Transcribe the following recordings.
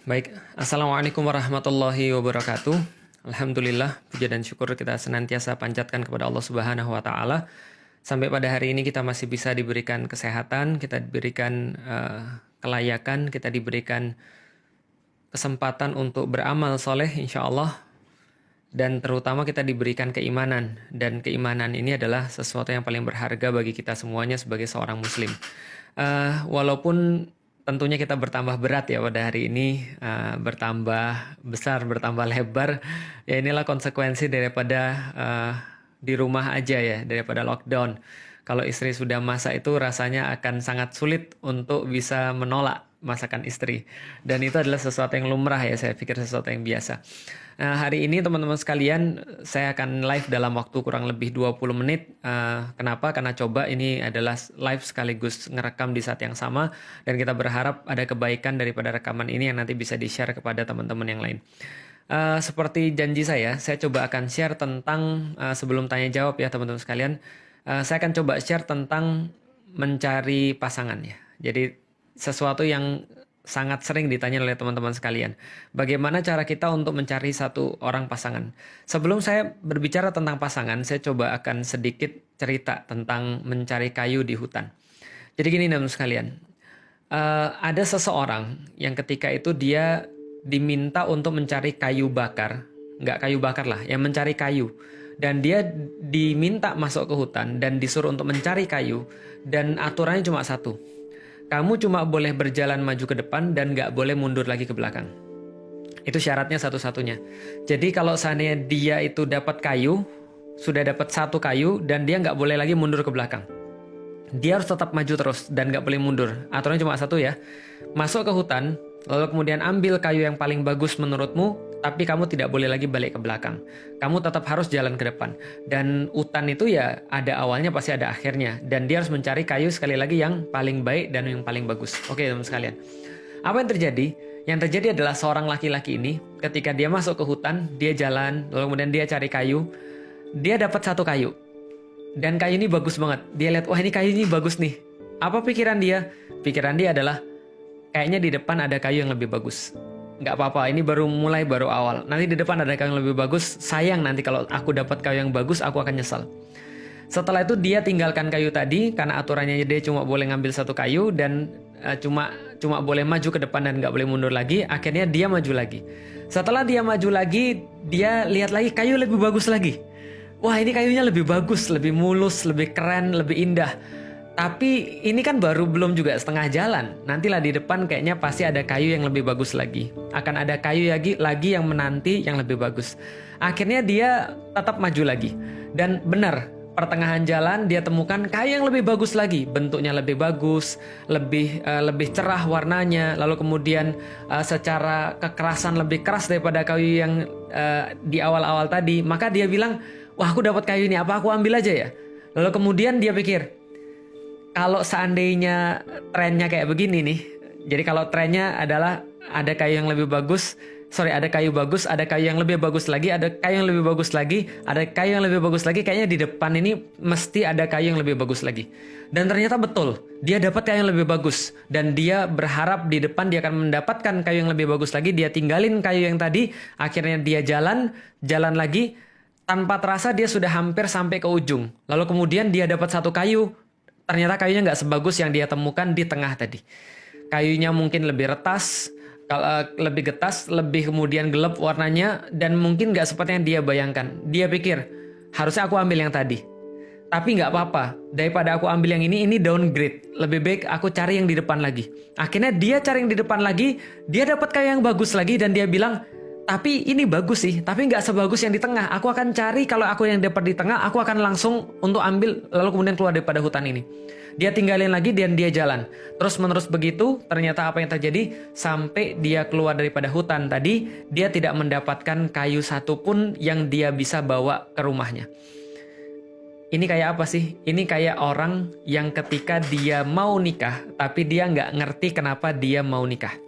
Baik, Assalamualaikum warahmatullahi wabarakatuh. Alhamdulillah, puja dan syukur kita senantiasa panjatkan kepada Allah Subhanahu wa Ta'ala. Sampai pada hari ini kita masih bisa diberikan kesehatan, kita diberikan kelayakan, kita diberikan kesempatan untuk beramal soleh, insya Allah. Dan terutama kita diberikan keimanan. Dan keimanan ini adalah sesuatu yang paling berharga bagi kita semuanya sebagai seorang muslim. Walaupun tentunya kita bertambah berat ya pada hari ini, bertambah besar, bertambah lebar. Ya inilah konsekuensi daripada di rumah aja ya, daripada lockdown. Kalau istri sudah masak itu rasanya akan sangat sulit untuk bisa menolak masakan istri. Dan itu adalah sesuatu yang lumrah ya, saya pikir sesuatu yang biasa. Nah, hari ini teman-teman sekalian, saya akan live dalam waktu kurang lebih 20 menit. Kenapa? Karena coba ini adalah live sekaligus ngerekam di saat yang sama. Dan kita berharap ada kebaikan daripada rekaman ini yang nanti bisa di-share kepada teman-teman yang lain. Seperti janji saya coba akan share tentang, sebelum tanya jawab ya teman-teman sekalian, saya akan coba share tentang mencari pasangan ya. Jadi sesuatu yang sangat sering ditanya oleh teman-teman sekalian. Bagaimana cara kita untuk mencari satu orang pasangan? Sebelum saya berbicara tentang pasangan, saya coba akan sedikit cerita tentang mencari kayu di hutan. Jadi gini teman-teman sekalian, ada seseorang yang ketika itu dia diminta untuk mencari kayu bakar, nggak kayu bakar lah, yang mencari kayu. Dan dia diminta masuk ke hutan dan disuruh untuk mencari kayu, dan aturannya cuma satu. Kamu cuma boleh berjalan maju ke depan dan nggak boleh mundur lagi ke belakang. Itu syaratnya satu-satunya. Jadi kalau seandainya dia itu dapat kayu, sudah dapat satu kayu, dan dia nggak boleh lagi mundur ke belakang. Dia harus tetap maju terus dan nggak boleh mundur. Aturannya cuma satu ya. Masuk ke hutan, lalu kemudian ambil kayu yang paling bagus menurutmu, tapi kamu tidak boleh lagi balik ke belakang. Kamu tetap harus jalan ke depan. Dan hutan itu ya ada awalnya pasti ada akhirnya. Dan dia harus mencari kayu sekali lagi yang paling baik dan yang paling bagus. Oke teman sekalian. Apa yang terjadi? Yang terjadi adalah seorang laki-laki ini ketika dia masuk ke hutan, dia jalan, lalu kemudian dia cari kayu. Dia dapat satu kayu. Dan kayu ini bagus banget. Dia lihat, wah ini kayu ini bagus nih. Apa pikiran dia? Pikiran dia adalah, kayaknya di depan ada kayu yang lebih bagus. Nggak apa-apa, ini baru mulai, baru awal. Nanti di depan ada kayu yang lebih bagus. Sayang nanti kalau aku dapat kayu yang bagus, aku akan nyesal. Setelah itu dia tinggalkan kayu tadi, karena aturannya dia cuma boleh ngambil satu kayu, dan cuma boleh maju ke depan dan nggak boleh mundur lagi. Akhirnya dia maju lagi. Setelah dia maju lagi, dia lihat lagi kayu lebih bagus lagi. Wah ini kayunya lebih bagus, lebih mulus, lebih keren, lebih indah. Tapi ini kan baru belum juga setengah jalan. Nantilah di depan kayaknya pasti ada kayu yang lebih bagus lagi. Akan ada kayu lagi yang menanti yang lebih bagus. Akhirnya dia tetap maju lagi. Dan benar, pertengahan jalan dia temukan kayu yang lebih bagus lagi. Bentuknya lebih bagus, lebih cerah warnanya. Lalu kemudian secara kekerasan lebih keras daripada kayu yang di awal-awal tadi. Maka dia bilang, wah aku dapat kayu ini, apa aku ambil aja ya? Lalu kemudian dia pikir, kalau seandainya trennya kayak begini nih, jadi kalau trennya adalah ada kayu yang lebih bagus, ada kayu bagus, ada kayu yang lebih bagus lagi, ada kayu yang lebih bagus lagi, ada kayu yang lebih bagus lagi, kayaknya di depan ini mesti ada kayu yang lebih bagus lagi. Dan ternyata betul, dia dapat kayu yang lebih bagus. Dan dia berharap di depan dia akan mendapatkan kayu yang lebih bagus lagi, dia tinggalin kayu yang tadi, akhirnya dia jalan lagi, tanpa terasa dia sudah hampir sampai ke ujung. Lalu kemudian dia dapat satu kayu, ternyata kayunya nggak sebagus yang dia temukan di tengah tadi. Kayunya mungkin lebih retas, lebih getas, lebih kemudian gelap warnanya, dan mungkin nggak seperti yang dia bayangkan. Dia pikir, harusnya aku ambil yang tadi. Tapi nggak apa-apa, daripada aku ambil yang ini downgrade. Lebih baik aku cari yang di depan lagi. Akhirnya dia cari yang di depan lagi, dia dapat kayu yang bagus lagi, dan dia bilang, tapi ini bagus sih, tapi nggak sebagus yang di tengah. Aku akan cari, kalau aku yang dapat di tengah, aku akan langsung untuk ambil, lalu kemudian keluar daripada hutan ini. Dia tinggalin lagi dan dia jalan. Terus menerus begitu, ternyata apa yang terjadi? Sampai dia keluar daripada hutan tadi, dia tidak mendapatkan kayu satupun yang dia bisa bawa ke rumahnya. Ini kayak apa sih? Ini kayak orang yang ketika dia mau nikah, tapi dia nggak ngerti kenapa dia mau nikah.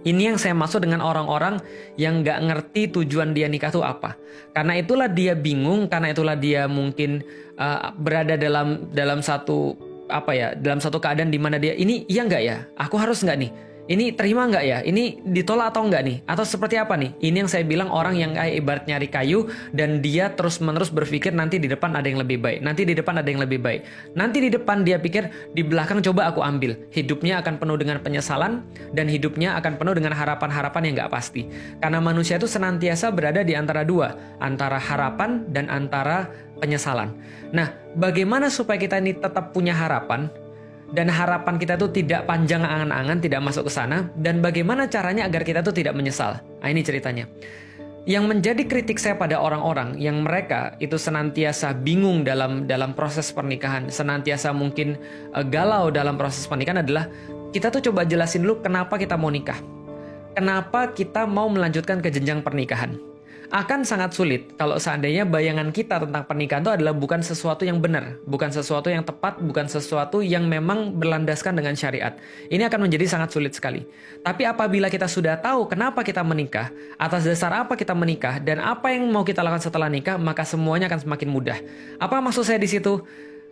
Ini yang saya maksud dengan orang-orang yang nggak ngerti tujuan dia nikah itu apa. Karena itulah dia bingung, karena itulah dia mungkin berada dalam satu keadaan di mana dia ini iya nggak ya? Aku harus nggak nih? Ini terima nggak ya? Ini ditolak atau nggak nih? Atau seperti apa nih? Ini yang saya bilang orang yang kayak ibarat nyari kayu dan dia terus-menerus berpikir nanti di depan ada yang lebih baik. Nanti di depan ada yang lebih baik. Nanti di depan dia pikir di belakang coba aku ambil. Hidupnya akan penuh dengan penyesalan dan hidupnya akan penuh dengan harapan-harapan yang nggak pasti. Karena manusia itu senantiasa berada di antara dua. Antara harapan dan antara penyesalan. Nah, bagaimana supaya kita ini tetap punya harapan? Dan harapan kita tuh tidak panjang angan-angan, tidak masuk ke sana. Dan bagaimana caranya agar kita tuh tidak menyesal. Nah, ini ceritanya. Yang menjadi kritik saya pada orang-orang yang mereka itu senantiasa bingung dalam proses pernikahan, senantiasa mungkin galau dalam proses pernikahan adalah kita tuh coba jelasin dulu kenapa kita mau nikah. Kenapa kita mau melanjutkan ke jenjang pernikahan. Akan sangat sulit kalau seandainya bayangan kita tentang pernikahan itu adalah bukan sesuatu yang benar, bukan sesuatu yang tepat, bukan sesuatu yang memang berlandaskan dengan syariat. Ini akan menjadi sangat sulit sekali. Tapi apabila kita sudah tahu kenapa kita menikah, atas dasar apa kita menikah, dan apa yang mau kita lakukan setelah nikah, maka semuanya akan semakin mudah. Apa maksud saya di situ?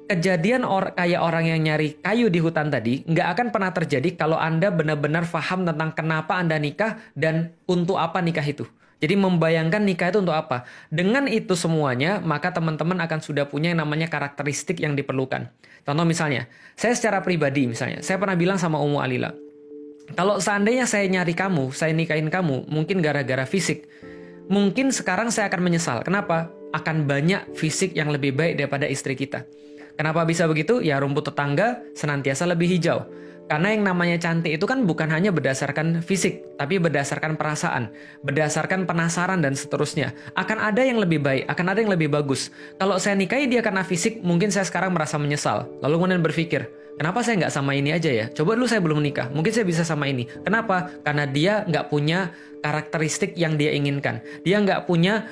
Kejadian kayak orang yang nyari kayu di hutan tadi nggak akan pernah terjadi kalau Anda benar-benar paham tentang kenapa Anda nikah dan untuk apa nikah itu. Jadi membayangkan nikah itu untuk apa. Dengan itu semuanya, maka teman-teman akan sudah punya yang namanya karakteristik yang diperlukan. Contoh misalnya, saya secara pribadi misalnya, saya pernah bilang sama Ummu Alila, kalau seandainya saya nyari kamu, saya nikahin kamu, mungkin gara-gara fisik. Mungkin sekarang saya akan menyesal. Kenapa? Akan banyak fisik yang lebih baik daripada istri kita. Kenapa bisa begitu? Ya rumput tetangga senantiasa lebih hijau. Karena yang namanya cantik itu kan bukan hanya berdasarkan fisik, tapi berdasarkan perasaan, berdasarkan penasaran dan seterusnya. Akan ada yang lebih baik, akan ada yang lebih bagus. Kalau saya nikahi dia karena fisik, mungkin saya sekarang merasa menyesal. Lalu kemudian berpikir, kenapa saya nggak sama ini aja ya? Coba dulu saya belum menikah, mungkin saya bisa sama ini. Kenapa? Karena dia nggak punya karakteristik yang dia inginkan. Dia nggak punya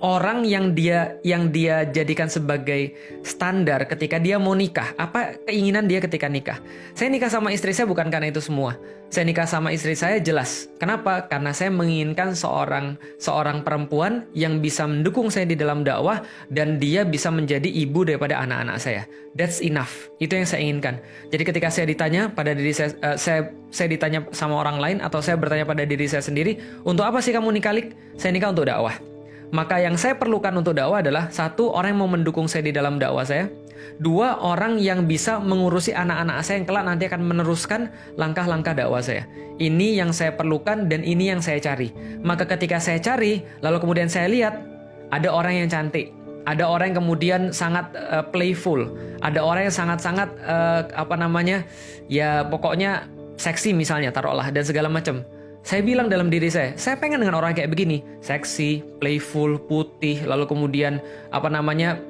orang yang dia jadikan sebagai standar ketika dia mau nikah. Apa keinginan dia ketika nikah? Saya nikah sama istri saya bukan karena itu semua. Saya nikah sama istri saya jelas. Kenapa? Karena saya menginginkan seorang perempuan yang bisa mendukung saya di dalam dakwah dan dia bisa menjadi ibu daripada anak-anak saya. That's enough. Itu yang saya inginkan. Jadi ketika saya ditanya pada diri saya ditanya sama orang lain atau saya bertanya pada diri saya sendiri, untuk apa sih kamu nikah, Lik? Saya nikah untuk dakwah. Maka yang saya perlukan untuk dakwah adalah satu, orang yang mau mendukung saya di dalam dakwah saya. Dua, orang yang bisa mengurusi anak-anak saya yang kelak nanti akan meneruskan langkah-langkah dakwah saya. Ini yang saya perlukan dan ini yang saya cari. Maka ketika saya cari, lalu kemudian saya lihat, ada orang yang cantik. Ada orang yang kemudian sangat playful. Ada orang yang sangat-sangat ya pokoknya seksi misalnya, taruhlah, dan segala macam. Saya bilang dalam diri saya pengen dengan orang kayak begini, seksi, playful, putih, lalu kemudian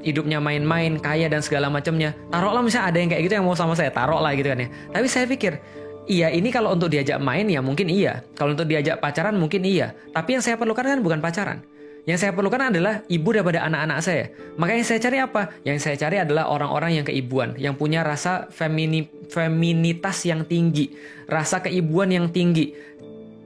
hidupnya main-main, kaya dan segala macamnya. Taruhlah misalnya ada yang kayak gitu yang mau sama saya, taruhlah gitu kan ya. Tapi saya pikir, iya ini kalau untuk diajak main ya mungkin iya, kalau untuk diajak pacaran mungkin iya. Tapi yang saya perlukan kan bukan pacaran. Yang saya perlukan adalah ibu daripada anak-anak saya. Maka yang saya cari apa? Yang saya cari adalah orang-orang yang keibuan, yang punya rasa feminitas yang tinggi, rasa keibuan yang tinggi.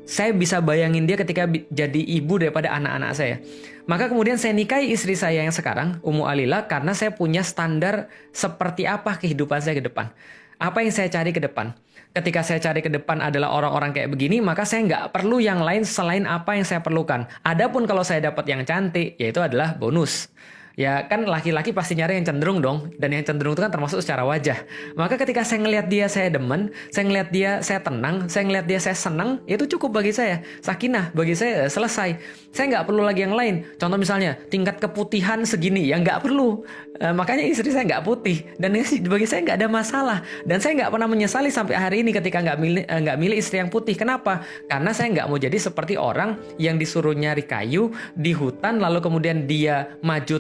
Saya bisa bayangin dia ketika jadi ibu daripada anak-anak saya. Maka kemudian saya nikahi istri saya yang sekarang, Ummu Alila, karena saya punya standar seperti apa kehidupan saya ke depan. Apa yang saya cari ke depan. Ketika saya cari ke depan adalah orang-orang kayak begini, maka saya nggak perlu yang lain selain apa yang saya perlukan. Adapun kalau saya dapat yang cantik, yaitu adalah bonus. Ya kan laki-laki pasti nyari yang cenderung dong. Dan yang cenderung itu kan termasuk secara wajah. Maka ketika saya ngelihat dia saya demen, saya ngelihat dia saya tenang, saya ngelihat dia saya senang, itu cukup bagi saya. Sakinah bagi saya selesai. Saya nggak perlu lagi yang lain. Contoh misalnya tingkat keputihan segini, ya nggak perlu. Makanya istri saya nggak putih. Dan bagi saya nggak ada masalah. Dan saya nggak pernah menyesali sampai hari ini ketika nggak milih istri yang putih. Kenapa? Karena saya nggak mau jadi seperti orang yang disuruh nyari kayu di hutan, lalu kemudian dia maju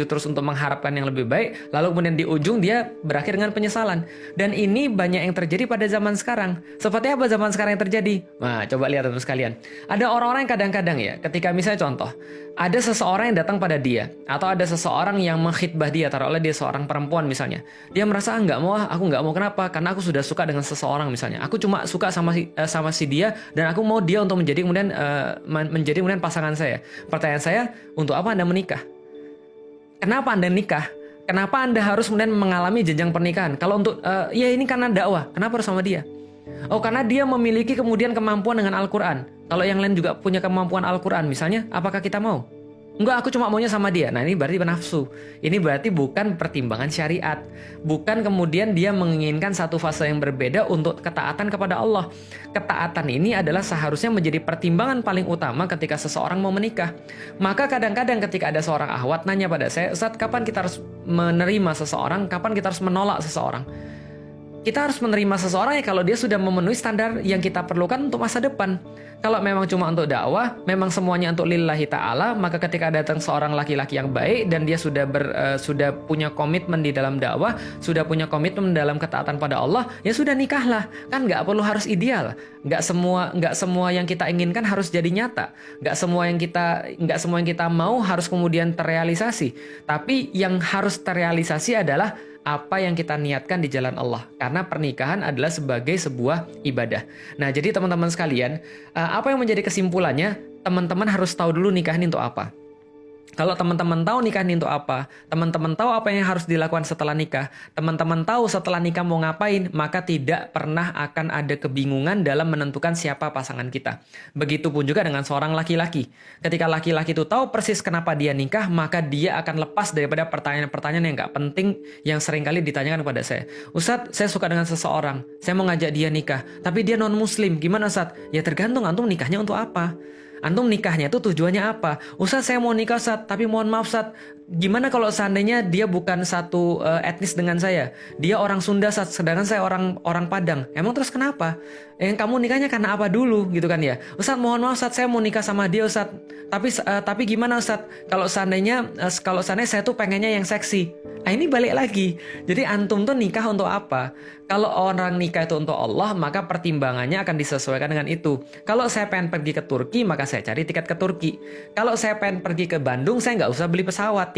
terus untuk mengharapkan yang lebih baik, lalu kemudian di ujung dia berakhir dengan penyesalan. Dan ini banyak yang terjadi pada zaman sekarang. Seperti apa zaman sekarang yang terjadi? Nah, coba lihat teman sekalian. Ada orang-orang yang kadang-kadang ya, ketika misalnya contoh, ada seseorang yang datang pada dia, atau ada seseorang yang mengkhitbah dia, taruhlah dia seorang perempuan misalnya. Dia merasa, aku nggak mau, kenapa? Karena aku sudah suka dengan seseorang misalnya. Aku cuma suka sama si dia, dan aku mau dia untuk menjadi kemudian pasangan saya. Pertanyaan saya, untuk apa Anda menikah? Kenapa Anda nikah? Kenapa Anda harus kemudian mengalami jenjang pernikahan? Kalau untuk, ya ini karena dakwah, kenapa harus sama dia? Oh, karena dia memiliki kemudian kemampuan dengan Al-Quran. Kalau yang lain juga punya kemampuan Al-Quran misalnya, apakah kita mau? Enggak, aku cuma maunya sama dia. Nah, ini berarti nafsu. Ini berarti bukan pertimbangan syariat. Bukan kemudian dia menginginkan satu fase yang berbeda untuk ketaatan kepada Allah. Ketaatan ini adalah seharusnya menjadi pertimbangan paling utama ketika seseorang mau menikah. Maka kadang-kadang ketika ada seorang akhwat nanya pada saya, Ustaz, kapan kita harus menerima seseorang? Kapan kita harus menolak seseorang? Kita harus menerima seseorang ya kalau dia sudah memenuhi standar yang kita perlukan untuk masa depan. Kalau memang cuma untuk dakwah, memang semuanya untuk lillahi ta'ala, maka ketika datang seorang laki-laki yang baik dan dia sudah punya komitmen di dalam dakwah, sudah punya komitmen dalam ketaatan pada Allah, ya sudah nikahlah. Kan nggak perlu harus ideal. Nggak semua yang kita inginkan harus jadi nyata. Nggak semua yang kita mau harus kemudian terrealisasi. Tapi yang harus terrealisasi adalah apa yang kita niatkan di jalan Allah. Karena pernikahan adalah sebagai sebuah ibadah. Nah, jadi teman-teman sekalian, apa yang menjadi kesimpulannya? Teman-teman harus tahu dulu nikah ini untuk apa. Kalau teman-teman tahu nikah ini untuk apa, teman-teman tahu apa yang harus dilakukan setelah nikah, teman-teman tahu setelah nikah mau ngapain, maka tidak pernah akan ada kebingungan dalam menentukan siapa pasangan kita. Begitupun juga dengan seorang laki-laki. Ketika laki-laki itu tahu persis kenapa dia nikah, maka dia akan lepas daripada pertanyaan-pertanyaan yang nggak penting yang seringkali ditanyakan kepada saya. Ustadz, saya suka dengan seseorang, saya mau ngajak dia nikah, tapi dia non-muslim, gimana Ustadz? Ya tergantung antum nikahnya untuk apa. Antum nikahnya itu tujuannya apa? Ustaz, saya mau nikah Ustaz, tapi mohon maaf Ustaz, gimana kalau seandainya dia bukan satu etnis dengan saya? Dia orang Sunda Ustaz, sedangkan saya orang Padang. Emang terus kenapa? Yang kamu nikahnya karena apa dulu gitu kan ya? Ustaz, mohon maaf Ustaz, saya mau nikah sama dia Ustaz. Tapi gimana Ustaz? Kalau seandainya saya tuh pengennya yang seksi. Nah, ini balik lagi. Jadi antum tuh nikah untuk apa? Kalau orang nikah itu untuk Allah, maka pertimbangannya akan disesuaikan dengan itu. Kalau saya pengen pergi ke Turki, maka saya cari tiket ke Turki. Kalau saya pengen pergi ke Bandung, saya nggak usah beli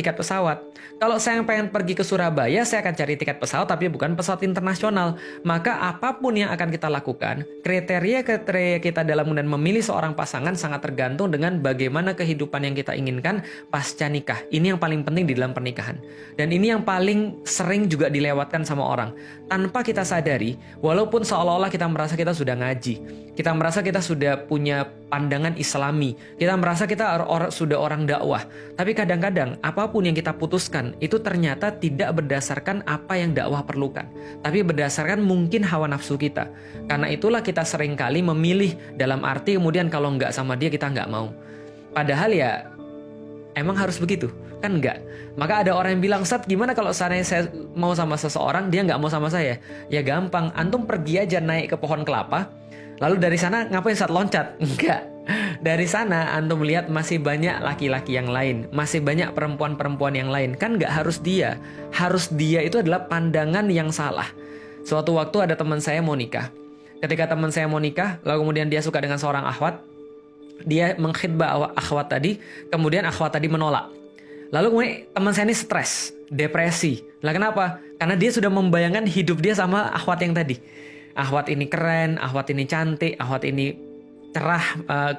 tiket pesawat. Kalau saya pengen pergi ke Surabaya, saya akan cari tiket pesawat, tapi bukan pesawat internasional. Maka apapun yang akan kita lakukan, kriteria kita dalam dan memilih seorang pasangan sangat tergantung dengan bagaimana kehidupan yang kita inginkan pasca nikah. Ini yang paling penting di dalam pernikahan. Dan ini yang paling sering juga dilewatkan sama orang. Tanpa kita sadari, walaupun seolah-olah kita merasa kita sudah ngaji, kita merasa kita sudah punya pandangan islami, kita merasa kita sudah orang dakwah, tapi kadang-kadang apapun yang kita putuskan itu ternyata tidak berdasarkan apa yang dakwah perlukan, tapi berdasarkan mungkin hawa nafsu kita. Karena itulah kita seringkali memilih dalam arti kemudian kalau nggak sama dia kita nggak mau. Padahal ya emang harus begitu? Kan enggak. Maka ada orang yang bilang, Ustaz, gimana kalau seandainya saya mau sama seseorang, dia nggak mau sama saya? Ya gampang, antum pergi aja naik ke pohon kelapa, lalu dari sana ngapain Ustaz, loncat? Enggak. Dari sana antum lihat masih banyak laki-laki yang lain, masih banyak perempuan-perempuan yang lain. Kan nggak harus dia. Harus dia itu adalah pandangan yang salah. Suatu waktu ada teman saya mau nikah. Ketika teman saya mau nikah, lalu kemudian dia suka dengan seorang akhwat, dia mengkhidbah akhwat tadi, kemudian akhwat tadi menolak. Lalu kemudian teman saya ini stres, depresi. Lah kenapa? Karena dia sudah membayangkan hidup dia sama akhwat yang tadi. Akhwat ini keren, akhwat ini cantik, akhwat ini cerah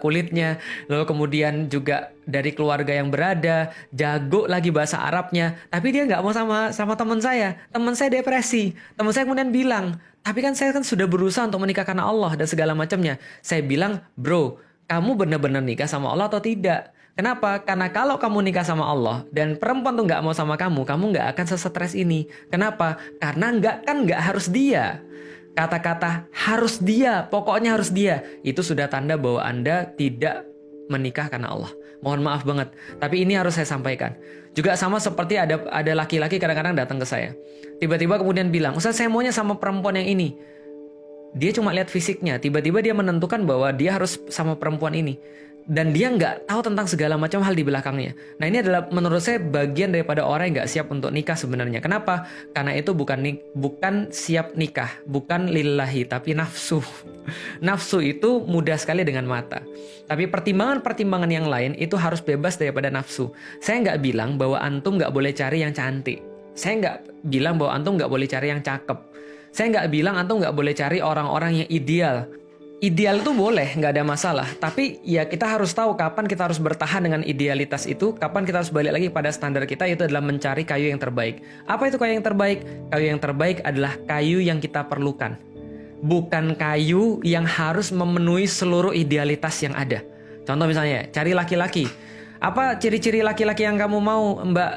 kulitnya. Lalu kemudian juga dari keluarga yang berada, jago lagi bahasa Arabnya. Tapi dia nggak mau sama teman saya. Teman saya depresi. Teman saya kemudian bilang, tapi kan saya kan sudah berusaha untuk menikah karena Allah dan segala macamnya. Saya bilang, bro, kamu benar-benar nikah sama Allah atau tidak? Kenapa? Karena kalau kamu nikah sama Allah dan perempuan tuh nggak mau sama kamu nggak akan sesetres ini. Kenapa? Karena nggak harus dia. Kata-kata harus dia, pokoknya harus dia, itu sudah tanda bahwa Anda tidak menikah karena Allah. Mohon maaf banget, tapi ini harus saya sampaikan. Juga sama seperti ada laki-laki kadang-kadang datang ke saya. Tiba-tiba kemudian bilang, Ustaz, saya maunya sama perempuan yang ini. Dia cuma lihat fisiknya, tiba-tiba dia menentukan bahwa dia harus sama perempuan ini. Dan dia nggak tahu tentang segala macam hal di belakangnya. Nah, ini adalah menurut saya bagian daripada orang yang nggak siap untuk nikah sebenarnya. Kenapa? Karena itu bukan siap nikah, bukan lillahi, tapi nafsu. Nafsu itu mudah sekali dengan mata. Tapi pertimbangan-pertimbangan yang lain itu harus bebas daripada nafsu. Saya nggak bilang bahwa antum nggak boleh cari yang cantik. Saya nggak bilang bahwa antum nggak boleh cari yang cakep. Saya nggak bilang antum nggak boleh cari orang-orang yang ideal. Ideal itu boleh, nggak ada masalah. Tapi ya kita harus tahu kapan kita harus bertahan dengan idealitas itu, kapan kita harus balik lagi pada standar kita, itu adalah mencari kayu yang terbaik. Apa itu kayu yang terbaik? Kayu yang terbaik adalah kayu yang kita perlukan. bukan kayu yang harus memenuhi seluruh idealitas yang ada. Contoh misalnya, cari laki-laki. Apa ciri-ciri laki-laki yang kamu mau, Mbak?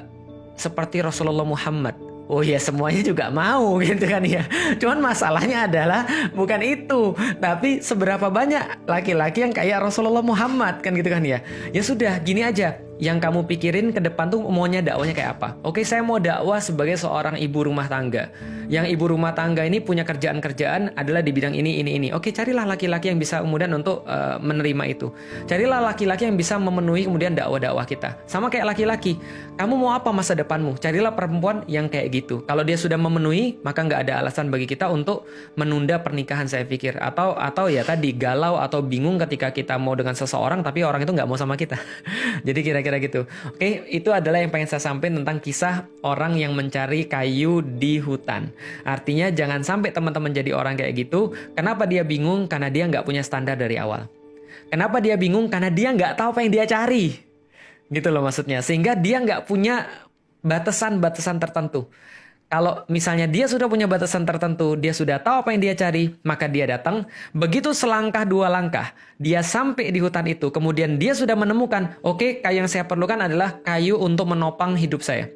Seperti Rasulullah Muhammad. Oh ya, semuanya juga mau gitu kan ya. Cuman masalahnya adalah bukan itu, tapi seberapa banyak laki-laki yang kayak Rasulullah Muhammad kan gitu kan ya. Ya sudah, gini aja. Yang kamu pikirin ke depan tuh maunya dakwanya kayak apa? Oke, saya mau dakwah sebagai seorang ibu rumah tangga. Yang ibu rumah tangga ini punya kerjaan-kerjaan adalah di bidang ini. Oke, carilah laki-laki yang bisa kemudian untuk menerima itu. Carilah laki-laki yang bisa memenuhi kemudian dakwah-dakwah kita. Sama kayak laki-laki. Kamu mau apa masa depanmu? Carilah perempuan yang kayak gitu. Kalau dia sudah memenuhi, maka nggak ada alasan bagi kita untuk menunda pernikahan, saya pikir. Atau ya tadi galau atau bingung ketika kita mau dengan seseorang tapi orang itu nggak mau sama kita. Jadi kira-kira gitu. Oke, itu adalah yang pengen saya sampaikan tentang kisah orang yang mencari kayu di hutan. Artinya jangan sampai teman-teman jadi orang kayak gitu. Kenapa dia bingung? Karena dia nggak punya standar dari awal. Kenapa dia bingung? Karena dia nggak tahu apa yang dia cari. Gitu loh maksudnya. Sehingga dia nggak punya batasan-batasan tertentu. Kalau misalnya dia sudah punya batasan tertentu, dia sudah tahu apa yang dia cari, maka dia datang. Begitu selangkah dua langkah, dia sampai di hutan itu. Kemudian dia sudah menemukan, oke, kayu yang saya perlukan adalah kayu untuk menopang hidup saya.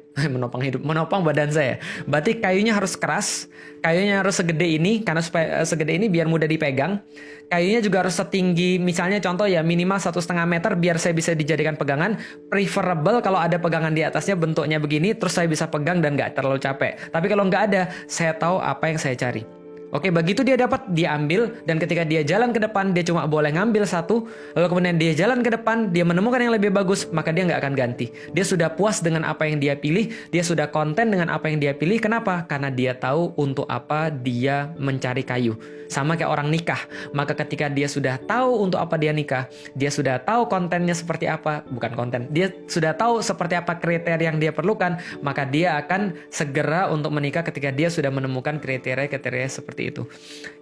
Menopang badan saya. Berarti kayunya harus keras, kayunya harus segede ini, karena supaya segede ini biar mudah dipegang. Kayunya juga harus setinggi, misalnya contoh ya minimal 1,5 meter biar saya bisa dijadikan pegangan. Preferable kalau ada pegangan di atasnya bentuknya begini, terus saya bisa pegang dan nggak terlalu capek. Tapi kalau nggak ada, saya tahu apa yang saya cari. Oke, begitu dia dapat, dia ambil, dan ketika dia jalan ke depan, dia cuma boleh ngambil satu, lalu kemudian dia jalan ke depan, dia menemukan yang lebih bagus, maka dia nggak akan ganti. Dia sudah puas dengan apa yang dia pilih, dia sudah konten dengan apa yang dia pilih. Kenapa? Karena dia tahu untuk apa dia mencari kayu. Sama kayak orang nikah, maka ketika dia sudah tahu untuk apa dia nikah, dia sudah tahu kontennya seperti apa, bukan konten, dia sudah tahu seperti apa kriteria yang dia perlukan, maka dia akan segera untuk menikah ketika dia sudah menemukan kriteria-kriteria seperti itu.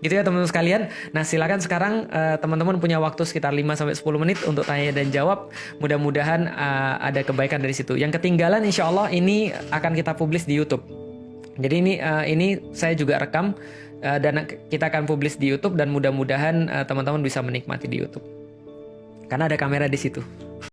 Gitu ya teman-teman sekalian. Nah, silakan sekarang teman-teman punya waktu sekitar 5-10 menit untuk tanya dan jawab. Mudah-mudahan ada kebaikan dari situ. Yang ketinggalan insya Allah ini akan kita publish di YouTube. Jadi ini saya juga rekam dan kita akan publish di YouTube, dan mudah-mudahan teman-teman bisa menikmati di YouTube. Karena ada kamera di situ.